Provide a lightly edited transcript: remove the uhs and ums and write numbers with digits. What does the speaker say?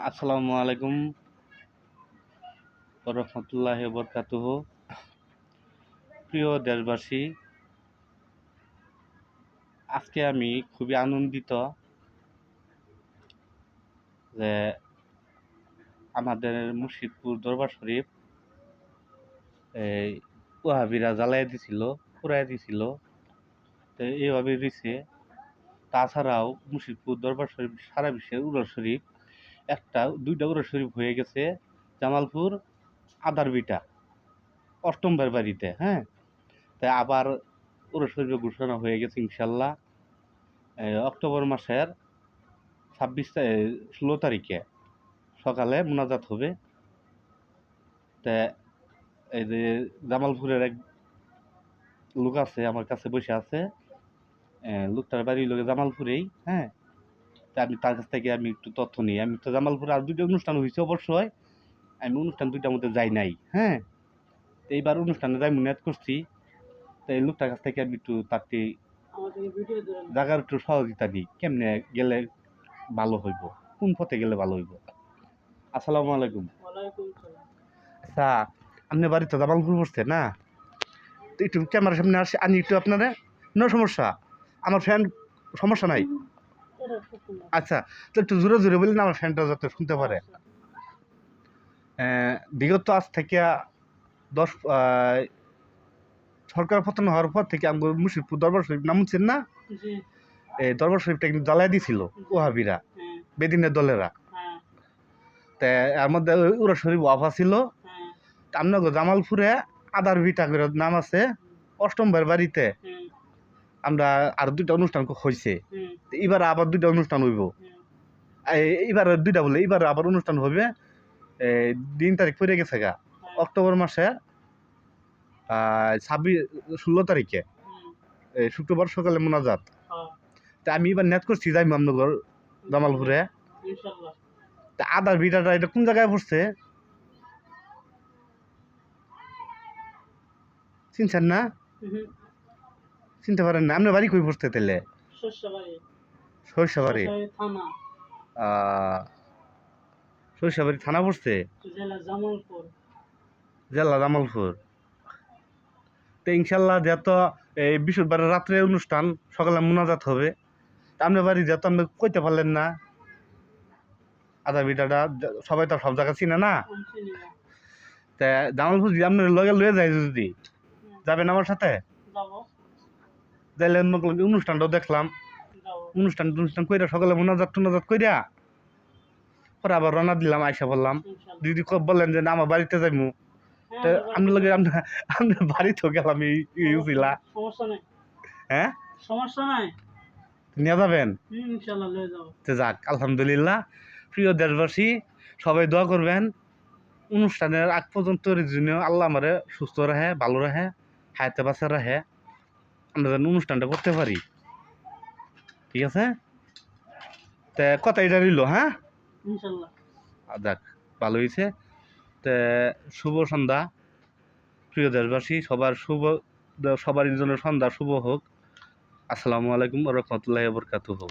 আসসালামু আলাইকুম রহমতুল্লাহি বরকাতুহু। প্রিয় দেশবাসী, আজকে আমি খুবই আনন্দিত যে আমাদের মুর্শিদপুর দরবার শরীফ এই ওয়াহাবিরা জ্বালাই দিছিল, পুড়াই দিছিল। তো এইভাবে দিছে। তাছাড়াও মুর্শিদপুর দরবার শরীফ সারা বিশ্বের উরস শরীফ দুইটা উরস শরীফ হয়ে গেছে। জামালপুর আদারবিটা অষ্টমবার বাড়িতে, হ্যাঁ। তাই আবার উরস শরীফের ঘোষণা হয়ে গেছে ইনশাল্লাহ অক্টোবর মাসের 16 তারিখে সকালে মোনাজাত হবে। তা এই যে জামালপুরের এক লোক আছে আমার কাছে বসে আছে, লোকটার বাড়ির লোকে জামালপুরেই, হ্যাঁ। তা আমি তার কাছ থেকে আমি একটু তথ্য নিই। আমি তো জামালপুরে আর দুইটা অনুষ্ঠান হয়েছে অবশ্যই, আমি অনুষ্ঠান দুইটার মধ্যে যাই নাই, হ্যাঁ। তো এইবার অনুষ্ঠানে যাই মনে করছি। তো এই লোকটার কাছ থেকে আমি একটু তারটি জায়গার একটু সহযোগিতা দিই, কেমনে গেলে ভালো হইব, কোন পথে গেলে ভালো হইব। আসসালামু আলাইকুম। আচ্ছা, আপনি বাড়ি তো জামালপুর পড়ছে না? তো একটু ক্যামেরার সামনে আসে আনি একটু আপনারা। নো সমস্যা, আমার ফ্যান সমস্যা নাই। আচ্ছা, তো একটু জোরে জোরে বললেন আমার ফ্যানটা যাতে শুনতে পারে। বিগত আজ থেকে 10 সরকার পতন হওয়ার পর থেকে আমি মুর্শিদপুর দরবার শরীফ নামছেন না, এই দরবার শরীফটা কিন্তু জ্বালাই দিছিল ওহাবিরা, বেদিনের দলেরা। তা এর মধ্যে উরস শরীফ ওয়াফা ছিল। আপনার জামালপুরে আদার ভিটা করে নাম আছে, অষ্টমবার বাড়িতে আমরা আর দুইটা অনুষ্ঠান হয়েছে। এবার আবার দুইটা অনুষ্ঠান হইব, এবার দুইটা বলে এবার আবার অনুষ্ঠান হবে 3 তারিখ পড়ে গেছে গা, অক্টোবর মাসে 16 তারিখে শুক্রবার সকালে মোনাজাত। তা আমি এবার নেট করছি যাই মামনগর জামালপুরে। তা আদার ভিটাটা এটা কোন জায়গায় পড়ছে চিনছেন না? চিনতে পারেন না? আপনার বাড়ি কই পড়ছে তাহলে? সরষাবাড়ি সরষাবাড়ি থানা পড়ছে, জেলা জামালপুর। তো ইনশাল্লাহ যেহেতু এই বৃহস্পতিবারের রাত্রে অনুষ্ঠান, সকালে মোনাজাত হবে। আপনার বাড়ি যেহেতু আপনি কইতে পারলেন না, আদা বিটাটা সবাই তো সব জায়গা চিনে না। তা জামালপুর যদি আপনার লগে লয়ে যায়, যদি যাবেন আমার সাথে, যাইলে অনুষ্ঠানটাও দেখলাম। অনুষ্ঠান কইরা সকালে মোনাজাত কইরা পরে আবার রওনা দিলাম, আইসা বললাম দিদি বললেন যে না আমার বাড়িতে যাইমু। তো আপনার লগে আপনার বাড়িতেও গেলাম ইউছিলা, হ্যাঁ সমস্যা নাই, নিয়ে যাবেন। ইনশাআল্লাহ লয়ে যাব। তো যাক, আলহামদুলিল্লাহ। প্রিয় দেশবাসী, সবাই দোয়া করবেন অনুষ্ঠানের আগ পর্যন্ত জন্য আল্লাহ আমারে সুস্থ রাখে, ভালো রাখে, হায়াতে বাঁচা রাখে, আমরা যেন অনুষ্ঠানটা করতে পারি। ঠিক আছে, তা কথা এটা রইল, হ্যাঁ ইনশাআল্লাহ। যাক, ভালো হয়েছে। তে শুভ সন্ধ্যা প্রিয় দেশবাসী, সবার জন্য সন্ধ্যা শুভ হোক। আসসালামু আলাইকুম ওয়া রাহমাতুল্লাহি ওয়া বারাকাতুহু।